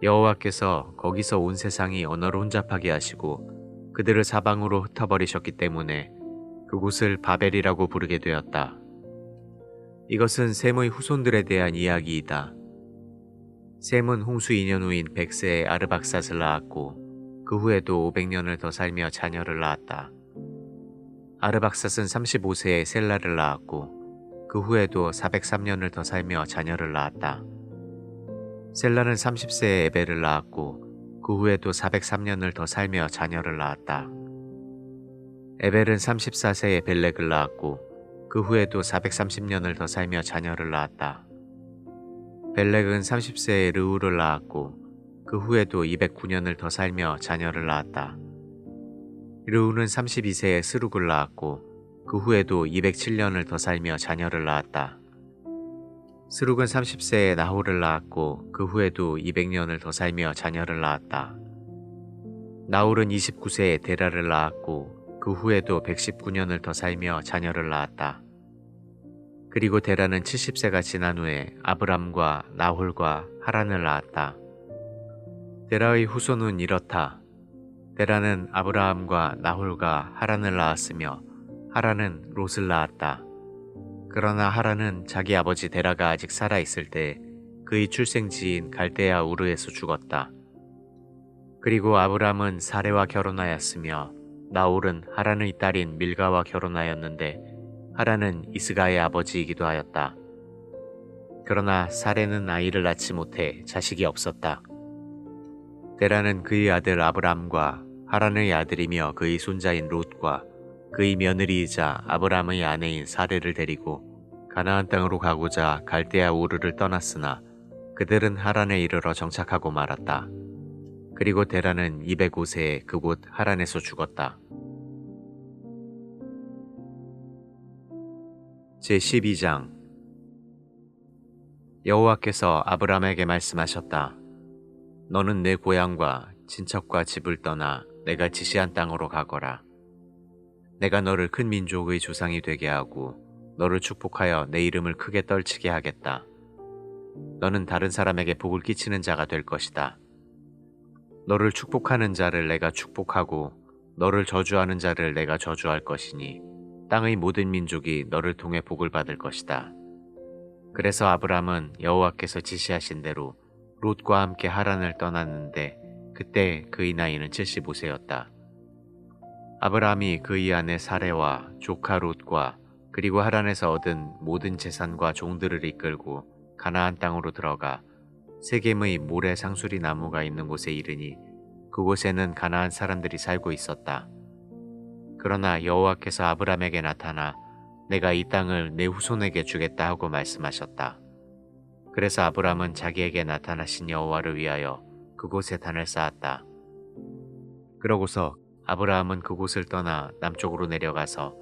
여호와께서 거기서 온 세상이 언어를 혼잡하게 하시고 그들을 사방으로 흩어버리셨기 때문에 그곳을 바벨이라고 부르게 되었다. 이것은 셈의 후손들에 대한 이야기이다. 셈은 홍수 2년 후인 100세에 아르박삿을 낳았고 그 후에도 500년을 더 살며 자녀를 낳았다. 아르박삿은 35세에 셀라를 낳았고 그 후에도 403년을 더 살며 자녀를 낳았다. 셀라는 30세에 에벨을 낳았고 그 후에도 403년을 더 살며 자녀를 낳았다. 에벨은 34세에 벨렉을 낳았고 그 후에도 430년을 더 살며 자녀를 낳았다. 벨렉은 30세에 르우를 낳았고 그 후에도 209년을 더 살며 자녀를 낳았다. 르우는 32세에 스룩을 낳았고 그 후에도 207년을 더 살며 자녀를 낳았다. 스룩은 30세에 나홀을 낳았고 그 후에도 200년을 더 살며 자녀를 낳았다. 나홀은 29세에 데라를 낳았고 그 후에도 119년을 더 살며 자녀를 낳았다. 그리고 데라는 70세가 지난 후에 아브람과 나홀과 하란을 낳았다. 데라의 후손은 이렇다. 데라는 아브라함과 나홀과 하란을 낳았으며 하란은 롯을 낳았다. 그러나 하란은 자기 아버지 데라가 아직 살아있을 때 그의 출생지인 갈대아 우르에서 죽었다. 그리고 아브람은 사레와 결혼하였으며 나홀은 하란의 딸인 밀가와 결혼하였는데 하란은 이스가의 아버지이기도 하였다. 그러나 사레는 아이를 낳지 못해 자식이 없었다. 데라는 그의 아들 아브람과 하란의 아들이며 그의 손자인 롯과 그의 며느리이자 아브람의 아내인 사레를 데리고 가나안 땅으로 가고자 갈대아 우르를 떠났으나 그들은 하란에 이르러 정착하고 말았다. 그리고 데라는 205세에 그곳 하란에서 죽었다. 제12장 여호와께서 아브람에게 말씀하셨다. 너는 내 고향과 친척과 집을 떠나 내가 지시한 땅으로 가거라. 내가 너를 큰 민족의 조상이 되게 하고 너를 축복하여 내 이름을 크게 떨치게 하겠다. 너는 다른 사람에게 복을 끼치는 자가 될 것이다. 너를 축복하는 자를 내가 축복하고 너를 저주하는 자를 내가 저주할 것이니 땅의 모든 민족이 너를 통해 복을 받을 것이다. 그래서 아브람은 여호와께서 지시하신 대로 롯과 함께 하란을 떠났는데 그때 그의 나이는 75세였다. 아브라함이 그의 아내 사레와 조카 롯과 그리고 하란에서 얻은 모든 재산과 종들을 이끌고 가나안 땅으로 들어가 세겜의 모래 상수리 나무가 있는 곳에 이르니 그곳에는 가나안 사람들이 살고 있었다. 그러나 여호와께서 아브람에게 나타나 내가 이 땅을 내 후손에게 주겠다 하고 말씀하셨다. 그래서 아브람은 자기에게 나타나신 여호와를 위하여 그곳에 단을 쌓았다. 그러고서 아브라함은 그곳을 떠나 남쪽으로 내려가서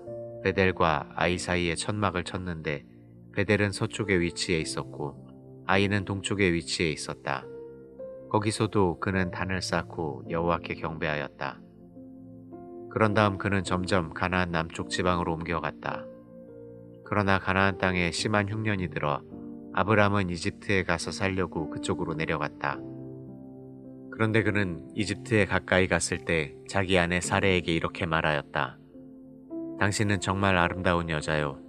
베델과 아이 사이에 천막을 쳤는데 베델은 서쪽에 위치해 있었고 아이는 동쪽에 위치해 있었다. 거기서도 그는 단을 쌓고 여호와께 경배하였다. 그런 다음 그는 점점 가나안 남쪽 지방으로 옮겨갔다. 그러나 가나안 땅에 심한 흉년이 들어 아브람은 이집트에 가서 살려고 그쪽으로 내려갔다. 그런데 그는 이집트에 가까이 갔을 때 자기 아내 사레에게 이렇게 말하였다. 당신은 정말 아름다운 여자요.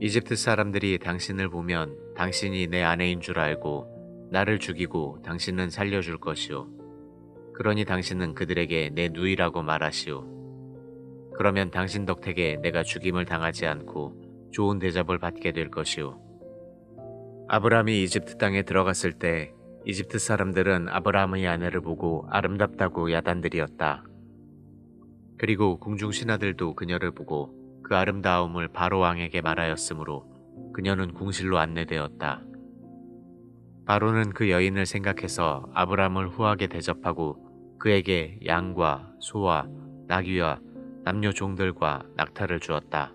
이집트 사람들이 당신을 보면 당신이 내 아내인 줄 알고 나를 죽이고 당신은 살려줄 것이오. 그러니 당신은 그들에게 내 누이라고 말하시오. 그러면 당신 덕택에 내가 죽임을 당하지 않고 좋은 대접을 받게 될 것이오. 아브람이 이집트 땅에 들어갔을 때 이집트 사람들은 아브라함의 아내를 보고 아름답다고 야단들이었다. 그리고 궁중 신하들도 그녀를 보고 그 아름다움을 바로 왕에게 말하였으므로 그녀는 궁실로 안내되었다. 바로는 그 여인을 생각해서 아브람을 후하게 대접하고 그에게 양과 소와 나귀와 남녀 종들과 낙타를 주었다.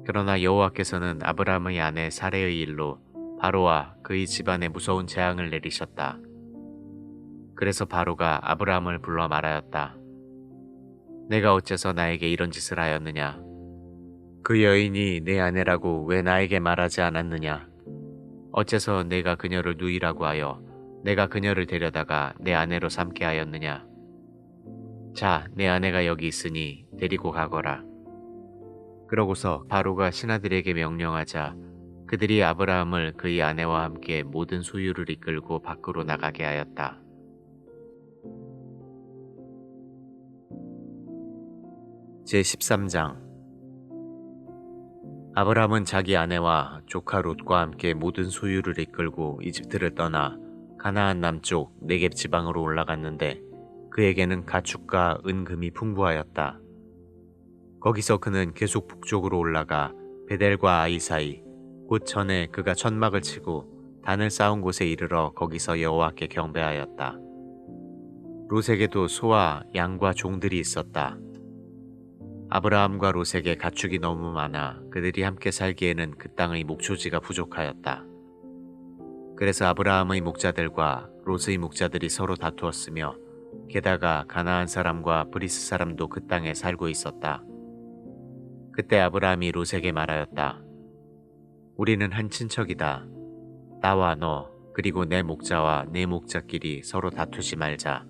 그러나 여호와께서는 아브라함의 아내 사레의 일로 바로와 그의 집안에 무서운 재앙을 내리셨다. 그래서 바로가 아브라함을 불러 말하였다. 내가 어째서 나에게 이런 짓을 하였느냐? 그 여인이 내 아내라고 왜 나에게 말하지 않았느냐? 어째서 내가 그녀를 누이라고 하여 내가 그녀를 데려다가 내 아내로 삼게 하였느냐? 자, 내 아내가 여기 있으니 데리고 가거라. 그러고서 바로가 신하들에게 명령하자 그들이 아브라함을 그의 아내와 함께 모든 소유를 이끌고 밖으로 나가게 하였다. 제13장 아브라함은 자기 아내와 조카 롯과 함께 모든 소유를 이끌고 이집트를 떠나 가나안 남쪽 네겝 지방으로 올라갔는데 그에게는 가축과 은금이 풍부하였다. 거기서 그는 계속 북쪽으로 올라가 베델과 아이 사이 곧 전에 그가 천막을 치고 단을 쌓은 곳에 이르러 거기서 여호와께 경배하였다. 롯에게도 소와 양과 종들이 있었다. 아브라함과 롯에게 가축이 너무 많아 그들이 함께 살기에는 그 땅의 목초지가 부족하였다. 그래서 아브라함의 목자들과 롯의 목자들이 서로 다투었으며 게다가 가나안 사람과 브리스 사람도 그 땅에 살고 있었다. 그때 아브라함이 롯에게 말하였다. 우리는 한 친척이다. 나와 너 그리고 내 목자와 내 목자끼리 서로 다투지 말자.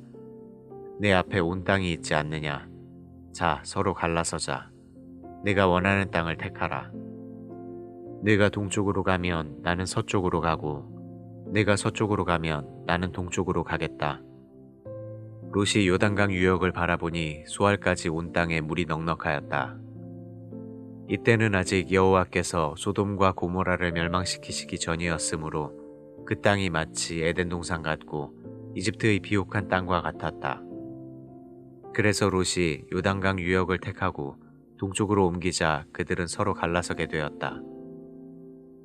내 앞에 온 땅이 있지 않느냐. 자, 서로 갈라서자. 내가 원하는 땅을 택하라. 내가 동쪽으로 가면 나는 서쪽으로 가고 내가 서쪽으로 가면 나는 동쪽으로 가겠다. 롯이 요단강 유역을 바라보니 수알까지 온 땅에 물이 넉넉하였다. 이때는 아직 여호와께서 소돔과 고모라를 멸망시키시기 전이었으므로 그 땅이 마치 에덴 동산 같고 이집트의 비옥한 땅과 같았다. 그래서 롯이 요단강 유역을 택하고 동쪽으로 옮기자 그들은 서로 갈라서게 되었다.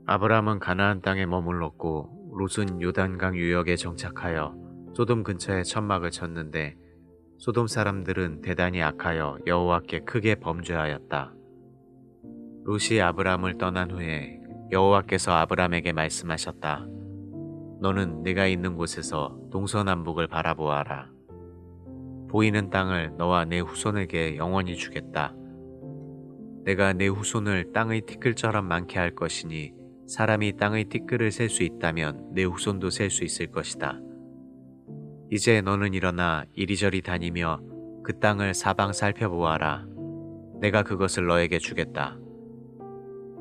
아브라함은 가나안 땅에 머물렀고 롯은 요단강 유역에 정착하여 소돔 근처에 천막을 쳤는데 소돔 사람들은 대단히 악하여 여호와께 크게 범죄하였다. 롯이 아브라함을 떠난 후에 여호와께서 아브라함에게 말씀하셨다. 너는 내가 있는 곳에서 동서남북을 바라보아라. 보이는 땅을 너와 내 후손에게 영원히 주겠다. 내가 내 후손을 땅의 티끌처럼 많게 할 것이니 사람이 땅의 티끌을 셀 수 있다면 내 후손도 셀 수 있을 것이다. 이제 너는 일어나 이리저리 다니며 그 땅을 사방 살펴보아라. 내가 그것을 너에게 주겠다.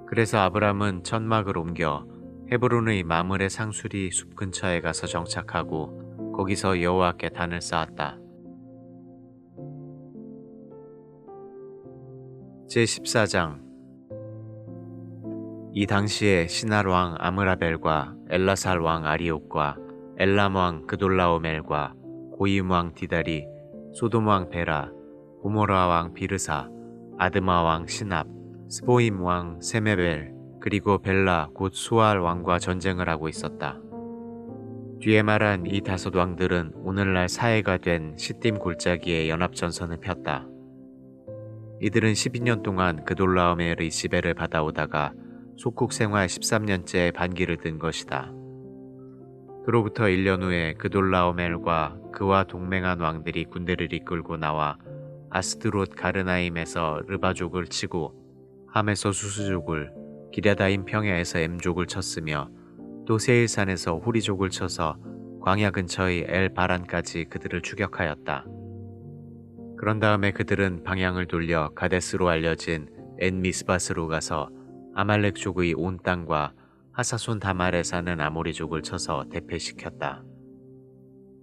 그래서 아브람은 천막을 옮겨 헤브론의 마므레 상수리 숲 근처에 가서 정착하고 거기서 여호와께 단을 쌓았다. 제14장 이 당시에 시날 왕 아므라벨과 엘라살 왕 아리옥과 엘람 왕 그돌라오멜과 고임 왕 디달이 소돔 왕 베라, 고모라 왕 비르사, 아드마 왕 시납, 스보임 왕 세메벨, 그리고 벨라 곧 수알 왕과 전쟁을 하고 있었다. 뒤에 말한 이 다섯 왕들은 오늘날 사해가 된 시딤 골짜기에 연합전선을 폈다. 이들은 12년 동안 그돌라오멜의 지배를 받아오다가 속국 생활 13년째 반기를 든 것이다. 그로부터 1년 후에 그돌라오멜과 그와 동맹한 왕들이 군대를 이끌고 나와 아스드롯 가르나임에서 르바족을 치고 함에서 수스족을, 기랴다임 평야에서 엠족을 쳤으며 또 세일산에서 호리족을 쳐서 광야 근처의 엘바란까지 그들을 추격하였다. 그런 다음에 그들은 방향을 돌려 가데스로 알려진 엔미스바스로 가서 아말렉족의 온 땅과 하사손 다말에 사는 아모리족을 쳐서 대패시켰다.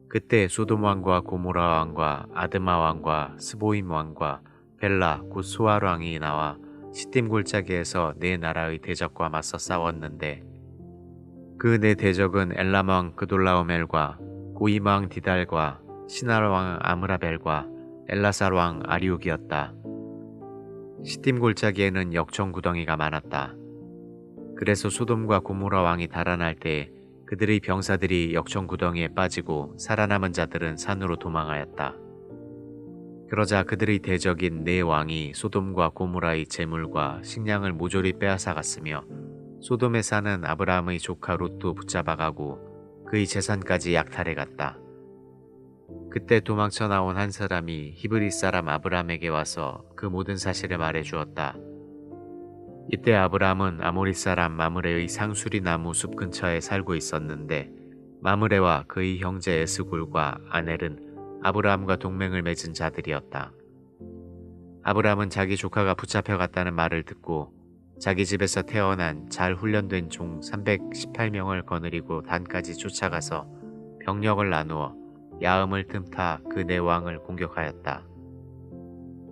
그때 소돔 왕과 고모라 왕과 아드마 왕과 스보임 왕과 벨라 곧 소알 왕이 나와 시딤 골짜기에서 네 나라의 대적과 맞서 싸웠는데 그 네 대적은 엘람 왕 그돌라오멜과 고임 왕 디달과 시날 왕 아므라벨과 엘라살 왕 아리옥이었다. 시딤 골짜기에는 역청 구덩이가 많았다. 그래서 소돔과 고모라 왕이 달아날 때 그들의 병사들이 역청 구덩이에 빠지고 살아남은 자들은 산으로 도망하였다. 그러자 그들의 대적인 네 왕이 소돔과 고모라의 재물과 식량을 모조리 빼앗아갔으며 소돔에 사는 아브라함의 조카 롯도 붙잡아가고 그의 재산까지 약탈해갔다. 그때 도망쳐 나온 한 사람이 히브리 사람 아브라함에게 와서 그 모든 사실을 말해 주었다. 이때 아브라함은 아모리 사람 마므레의 상수리 나무 숲 근처에 살고 있었는데 마므레와 그의 형제 에스골과 아넬은 아브라함과 동맹을 맺은 자들이었다. 아브라함은 자기 조카가 붙잡혀갔다는 말을 듣고 자기 집에서 태어난 잘 훈련된 종 318명을 거느리고 단까지 쫓아가서 병력을 나누어 야음을 틈타 그 네 왕을 공격하였다.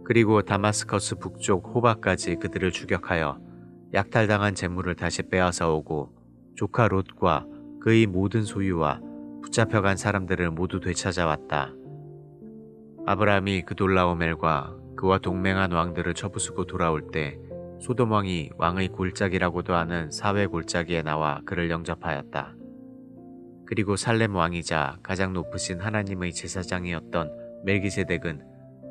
그리고 다마스커스 북쪽 호바까지 그들을 추격하여 약탈당한 재물을 다시 빼앗아 오고 조카 롯과 그의 모든 소유와 붙잡혀간 사람들을 모두 되찾아왔다. 아브라함이 그돌라오멜과 그와 동맹한 왕들을 쳐부수고 돌아올 때 소돔 왕이 왕의 골짜기라고도 하는 사회 골짜기에 나와 그를 영접하였다. 그리고 살렘 왕이자 가장 높으신 하나님의 제사장이었던 멜기세덱은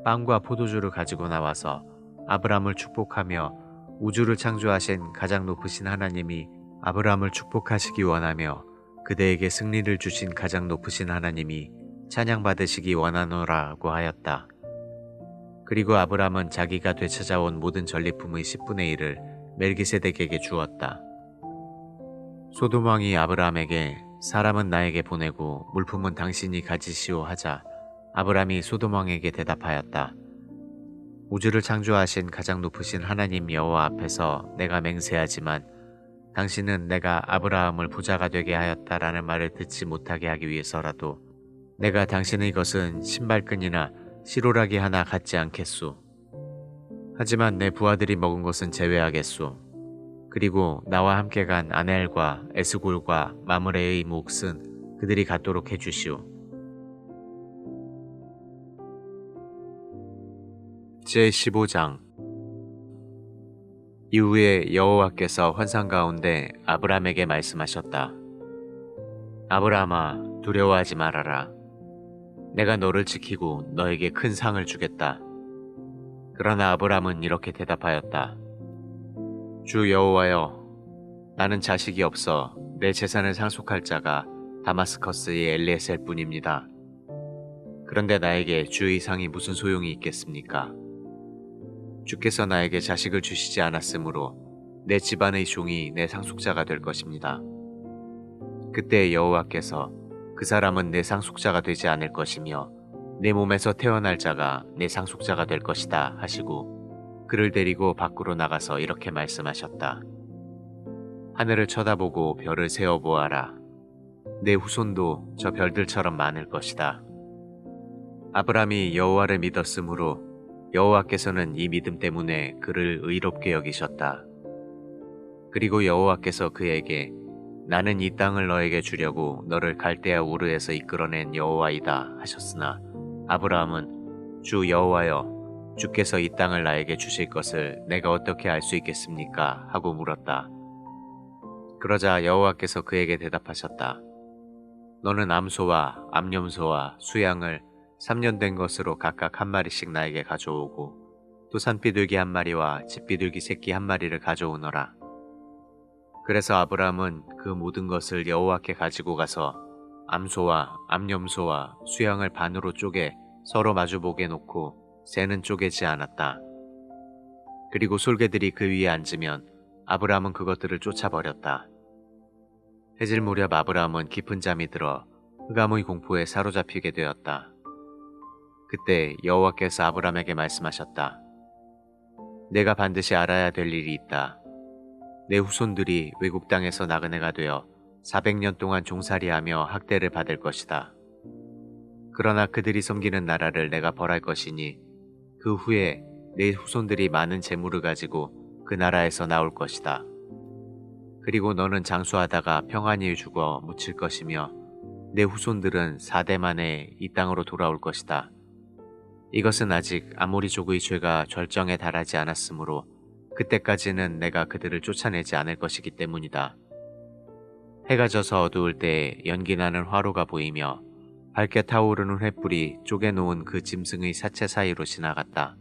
빵과 포도주를 가지고 나와서 아브라함을 축복하며 우주를 창조하신 가장 높으신 하나님이 아브라함을 축복하시기 원하며 그대에게 승리를 주신 가장 높으신 하나님이 찬양받으시기 원하노라고 하였다. 그리고 아브라함은 자기가 되찾아온 모든 전리품의 10분의 1을 멜기세덱에게 주었다. 소돔 왕이 아브라함에게 사람은 나에게 보내고 물품은 당신이 가지시오 하자 아브라함이 소돔 왕에게 대답하였다. 우주를 창조하신 가장 높으신 하나님 여호와 앞에서 내가 맹세하지만 당신은 내가 아브라함을 부자가 되게 하였다라는 말을 듣지 못하게 하기 위해서라도 내가 당신의 것은 신발끈이나 시로라기 하나 갖지 않겠소. 하지만 내 부하들이 먹은 것은 제외하겠소. 그리고 나와 함께 간 아넬과 에스골과 마므레의 몫은 그들이 갖도록 해주시오. 제15장 이후에 여호와께서 환상 가운데 아브라함에게 말씀하셨다. 아브라함아, 두려워하지 말아라. 내가 너를 지키고 너에게 큰 상을 주겠다. 그러나 아브라함은 이렇게 대답하였다. 주 여호와여, 나는 자식이 없어 내 재산을 상속할 자가 다마스커스의 엘리에셀 뿐입니다. 그런데 나에게 주의 상이 무슨 소용이 있겠습니까? 주께서 나에게 자식을 주시지 않았으므로 내 집안의 종이 내 상속자가 될 것입니다. 그때 여호와께서 그 사람은 내 상속자가 되지 않을 것이며 내 몸에서 태어날 자가 내 상속자가 될 것이다 하시고 그를 데리고 밖으로 나가서 이렇게 말씀하셨다. 하늘을 쳐다보고 별을 세어보아라. 내 후손도 저 별들처럼 많을 것이다. 아브라함이 여호와를 믿었으므로 여호와께서는 이 믿음 때문에 그를 의롭게 여기셨다. 그리고 여호와께서 그에게 나는 이 땅을 너에게 주려고 너를 갈대아 우르에서 이끌어낸 여호와이다 하셨으나 아브라함은 주 여호와여, 주께서 이 땅을 나에게 주실 것을 내가 어떻게 알 수 있겠습니까? 하고 물었다. 그러자 여호와께서 그에게 대답하셨다. 너는 암소와 암염소와 수양을 3년 된 것으로 각각 한 마리씩 나에게 가져오고 또 산비둘기 한 마리와 집비둘기 새끼 한 마리를 가져오너라. 그래서 아브라함은 그 모든 것을 여호와께 가지고 가서 암소와 암염소와 수양을 반으로 쪼개 서로 마주보게 놓고 새는 쪼개지 않았다. 그리고 솔개들이 그 위에 앉으면 아브라함은 그것들을 쫓아버렸다. 해질 무렵 아브라함은 깊은 잠이 들어 흑암의 공포에 사로잡히게 되었다. 그때 여호와께서 아브라함에게 말씀하셨다. 내가 반드시 알아야 될 일이 있다. 내 후손들이 외국 땅에서 나그네가 되어 400년 동안 종살이하며 학대를 받을 것이다. 그러나 그들이 섬기는 나라를 내가 벌할 것이니 그 후에 내 후손들이 많은 재물을 가지고 그 나라에서 나올 것이다. 그리고 너는 장수하다가 평안히 죽어 묻힐 것이며 내 후손들은 4대 만에 이 땅으로 돌아올 것이다. 이것은 아직 아모리족의 죄가 절정에 달하지 않았으므로 그때까지는 내가 그들을 쫓아내지 않을 것이기 때문이다. 해가 져서 어두울 때 연기 나는 화로가 보이며 밝게 타오르는 횃불이 쪼개놓은 그 짐승의 사체 사이로 지나갔다.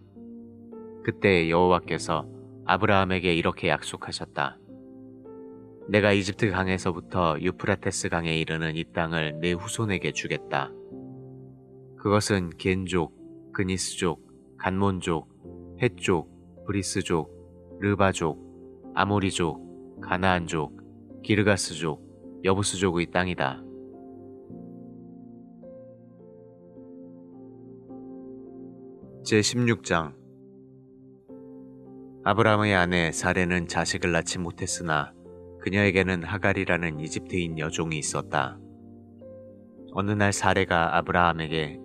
그때 여호와께서 아브라함에게 이렇게 약속하셨다. 내가 이집트 강에서부터 유프라테스 강에 이르는 이 땅을 내 후손에게 주겠다. 그것은 겐족, 그니스족, 간몬족, 헷족, 브리스족, 르바족, 아모리족, 가나안족, 기르가스족, 여부스족의 땅이다. 제16장 아브라함의 아내 사레는 자식을 낳지 못했으나 그녀에게는 하갈이라는 이집트인 여종이 있었다. 어느 날 사레가 아브라함에게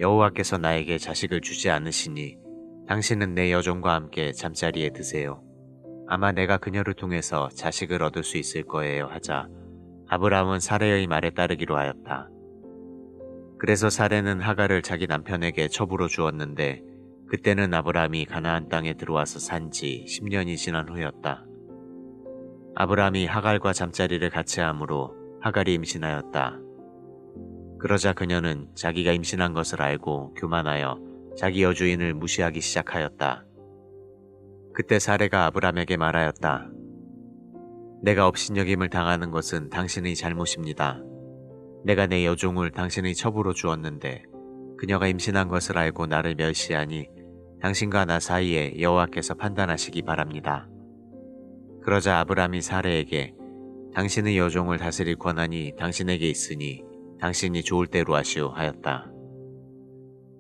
여호와께서 나에게 자식을 주지 않으시니 당신은 내 여종과 함께 잠자리에 드세요. 아마 내가 그녀를 통해서 자식을 얻을 수 있을 거예요 하자 아브라함은 사레의 말에 따르기로 하였다. 그래서 사레는 하갈을 자기 남편에게 첩으로 주었는데 그때는 아브라함이 가나안 땅에 들어와서 산 지 10년이 지난 후였다. 아브라함이 하갈과 잠자리를 같이 함으로 하갈이 임신하였다. 그러자 그녀는 자기가 임신한 것을 알고 교만하여 자기 여주인을 무시하기 시작하였다. 그때 사레가 아브라함에게 말하였다. 내가 업신여김을 당하는 것은 당신의 잘못입니다. 내가 내 여종을 당신의 첩으로 주었는데 그녀가 임신한 것을 알고 나를 멸시하니 당신과 나 사이에 여호와께서 판단하시기 바랍니다. 그러자 아브라함이 사레에게 당신의 여종을 다스릴 권한이 당신에게 있으니 당신이 좋을 대로 하시오 하였다.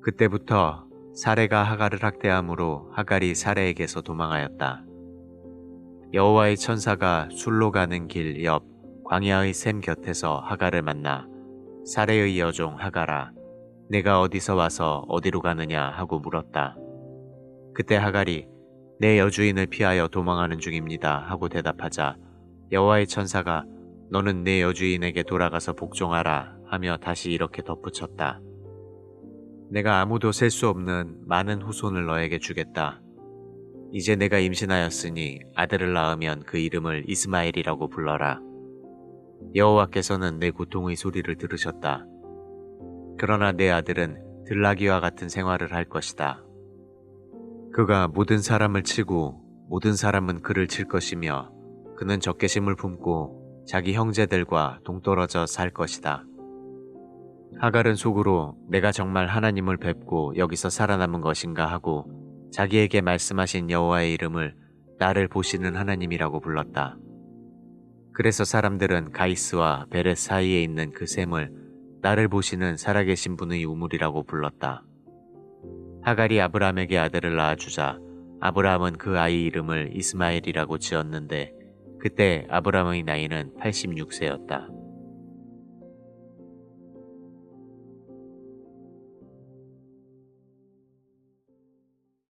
그때부터 사레가 하갈을 학대함으로 하갈이 사레에게서 도망하였다. 여호와의 천사가 술로 가는 길 옆 광야의 샘 곁에서 하갈을 만나 사레의 여종 하갈아 내가 어디서 와서 어디로 가느냐 하고 물었다. 그때 하갈이 내 여주인을 피하여 도망하는 중입니다 하고 대답하자 여호와의 천사가 너는 내 여주인에게 돌아가서 복종하라 하며 다시 이렇게 덧붙였다. 내가 아무도 셀 수 없는 많은 후손을 너에게 주겠다. 이제 내가 임신하였으니 아들을 낳으면 그 이름을 이스마엘이라고 불러라. 여호와께서는 내 고통의 소리를 들으셨다. 그러나 내 아들은 들나귀와 같은 생활을 할 것이다. 그가 모든 사람을 치고 모든 사람은 그를 칠 것이며 그는 적개심을 품고 자기 형제들과 동떨어져 살 것이다. 하갈은 속으로 내가 정말 하나님을 뵙고 여기서 살아남은 것인가 하고 자기에게 말씀하신 여호와의 이름을 나를 보시는 하나님이라고 불렀다. 그래서 사람들은 가이스와 베렛 사이에 있는 그 샘을 나를 보시는 살아계신 분의 우물이라고 불렀다. 하갈이 아브라함에게 아들을 낳아주자 아브라함은 그 아이 이름을 이스마엘이라고 지었는데 그때 아브라함의 나이는 86세였다.